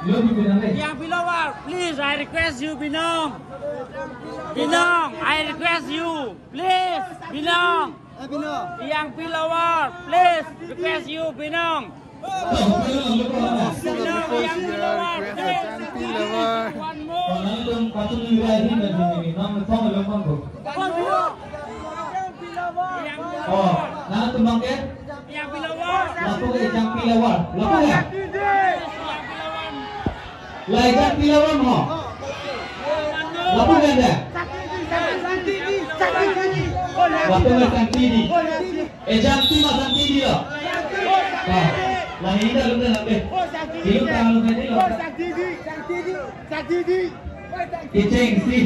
Yang Pilawar, please, I request you, Binong. Binong, I request you, please, Binong. Yang Pilawar, please, request you, Binong. Binong, Yang Pilawar, please. One more. Oh, nah tumbang ke? Yang Pilawar. Lapo ke Yang Pilawar? Lapo ya? Laikan Pilawar mo. Lapo ke anda? Lapo ke Santidi? Janti mas Santidi lo. Ah, lahir dah lu dah nampak. Hidup tak lu nanti lo. Santidi. Iceng si.